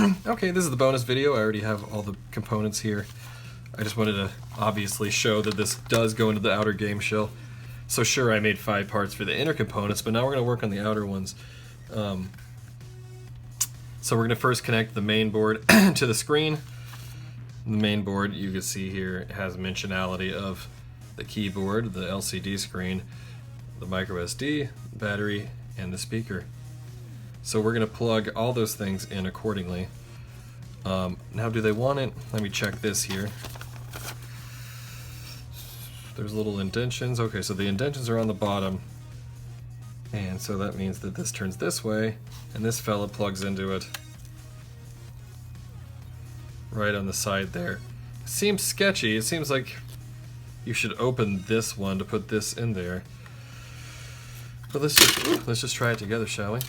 Okay, this is the bonus video. I already have all the components here. I just wanted to obviously show that this does go into the outer game shell. So sure, I made 5 parts for the inner components, but now we're going to work on the outer ones. So we're going to first connect the main board to the screen. The main board, you can see here, has mentionality of the keyboard, the LCD screen, the micro SD, battery, and the speaker. So we're going to plug all those things in accordingly. Now, do they want it? Let me check this here. There's little indentions. Okay, so the indentions are on the bottom. And so that means that this turns this way, and this fella plugs into it right on the side there. Seems sketchy. It seems like you should open this one to put this in there. But let's just try it together, shall we?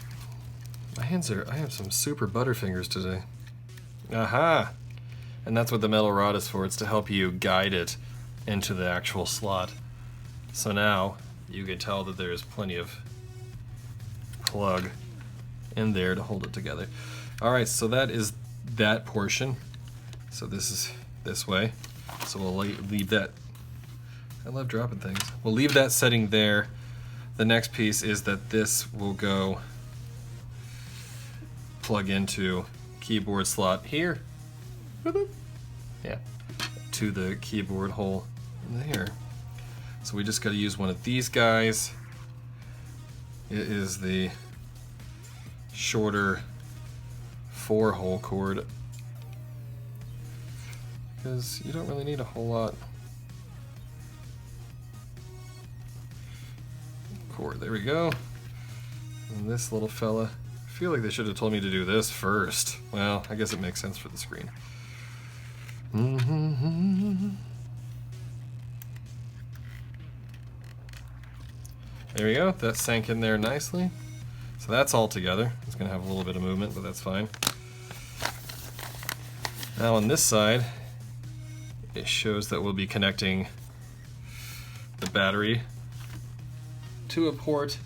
My hands are, I have some super butterfingers today. Aha! And that's what the metal rod is for. It's to help you guide it into the actual slot. So now you can tell that there's plenty of plug in there to hold it together. Alright, so that is that portion. So this is this way. So we'll leave that. I love dropping things. We'll leave that setting there. The next piece is that this will go plug into keyboard slot here. Yeah, to the keyboard hole there. So we just got to use one of these guys. It is the shorter 4-hole cord, because you don't really need a whole lot. Cord, there we go. And this little fella, I feel like they should have told me to do this first. Well, I guess it makes sense for the screen. There we go, that sank in there nicely. So that's all together. It's going to have a little bit of movement, but that's fine. Now on this side, it shows that we'll be connecting the battery to a port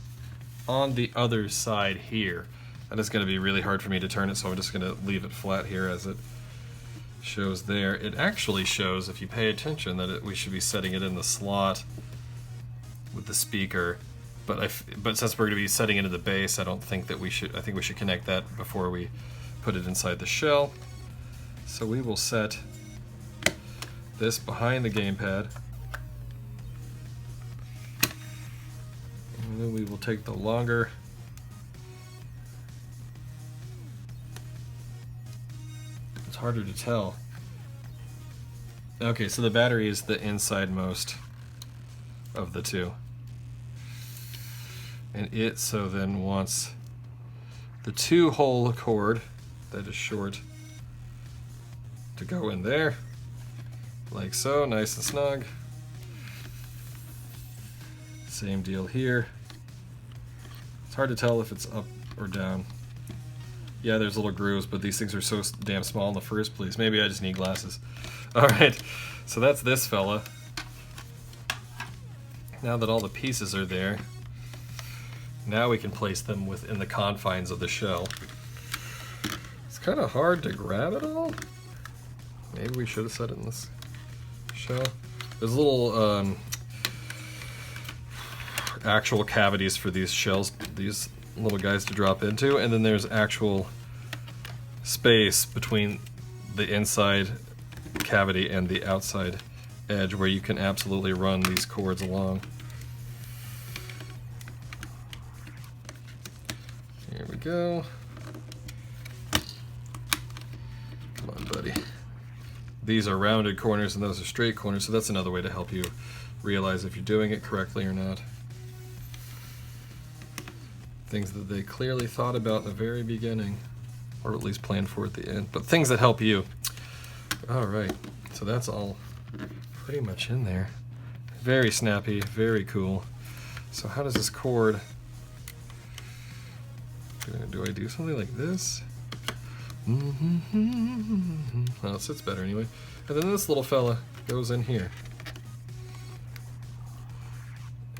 on the other side here. That is going to be really hard for me to turn it, so I'm just going to leave it flat here as it shows there. It actually shows, if you pay attention, that we should be setting it in the slot with the speaker. But since we're going to be setting it in the base, I don't think that we should. I think we should connect that before we put it inside the shell. So we will set this behind the gamepad. And then we will take the longer it's harder to tell. Okay, so the battery is the inside most of the two. And it so then wants the 2-hole cord that is short to go in there, like so, nice and snug. Same deal here. It's hard to tell if it's up or down. Yeah, there's little grooves, but these things are so damn small in the first place. Maybe I just need glasses. Alright, so that's this fella. Now that all the pieces are there, now we can place them within the confines of the shell. It's kind of hard to grab it all. Maybe we should have set it in this shell. There's little actual cavities for these shells, these little guys to drop into, and then there's actual space between the inside cavity and the outside edge where you can absolutely run these cords along. Here we go. Come on, buddy. These are rounded corners and those are straight corners, so that's another way to help you realize if you're doing it correctly or not. Things that they clearly thought about in the very beginning, or at least planned for at the end, but things that help you. Alright, so that's all pretty much in there. Very snappy, very cool. So how does this cord... Do I do something like this? Well, it sits better anyway. And then this little fella goes in here.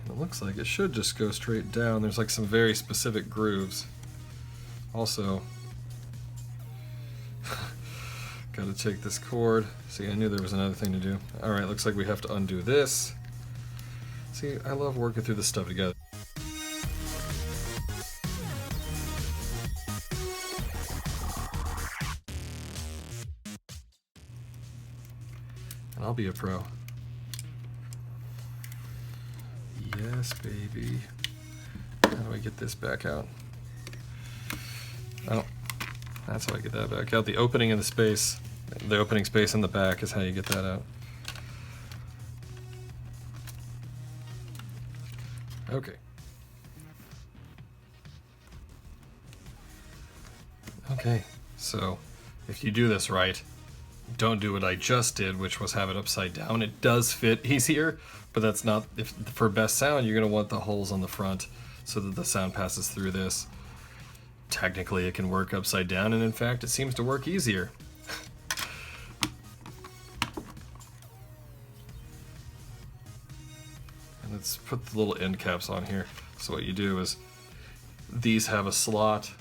And it looks like it should just go straight down. There's like some very specific grooves. Also, Gotta take this cord. See, I knew there was another thing to do. Alright, looks like we have to undo this. See, I love working through this stuff together. And I'll be a pro. Yes, baby. How do I get this back out? Oh, that's how I get that back out. The opening in the space, the opening space in the back is how you get that out. Okay. Okay, so if you do this right, don't do what I just did, which was have it upside down. It does fit easier, but that's not, if for best sound, you're gonna want the holes on the front so that the sound passes through this. Technically, it can work upside down, and in fact, it seems to work easier. And let's put the little end caps on here. So what you do is, these have a slot,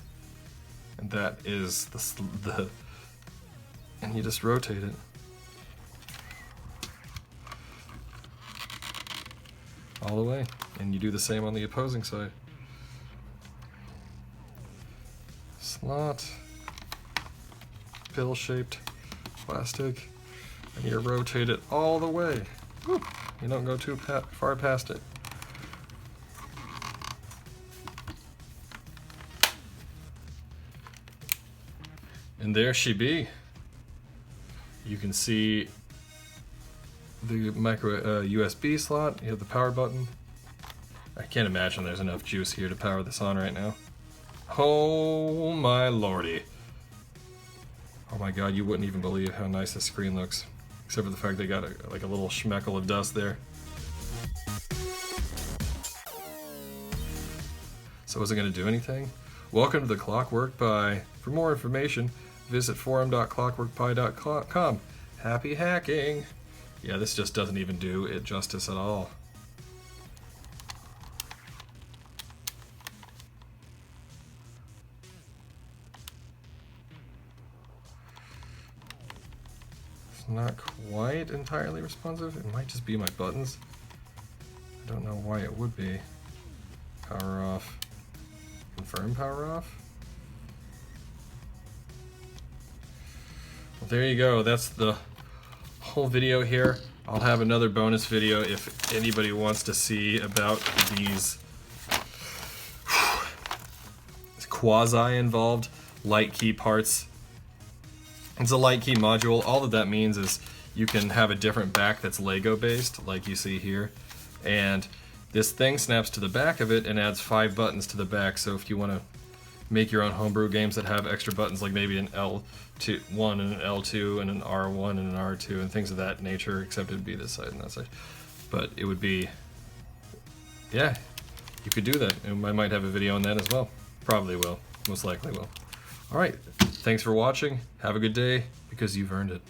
and that is the and you just rotate it. All the way. And you do the same on the opposing side. Slot, pill-shaped plastic, and you rotate it all the way. Woo. You don't go too far past it. And there she be. You can see the micro USB slot. You have the power button. I can't imagine there's enough juice here to power this on right now. Oh my lordy. Oh my god, you wouldn't even believe how nice this screen looks. Except for the fact they got like a little schmeckle of dust there. So is it going to do anything? Welcome to the Clockwork Pie. For more information, visit forum.clockworkpie.com. Happy hacking! Yeah, this just doesn't even do it justice at all. It's not quite entirely responsive. It might just be my buttons. I don't know why it would be. Power off. Confirm power off. Well, there you go. That's the whole video here. I'll have another bonus video if anybody wants to see about these quasi-involved light key parts. It's a light key module. All that means is you can have a different back that's Lego based, like you see here, and this thing snaps to the back of it and adds 5 buttons to the back. So if you want to make your own homebrew games that have extra buttons, like maybe an L1 and an L2 and an R1 and an R2 and things of that nature, except it'd be this side and that side. But it would be, yeah, you could do that. And I might have a video on that as well. Probably will. Most likely will. Alright, thanks for watching. Have a good day, because you've earned it.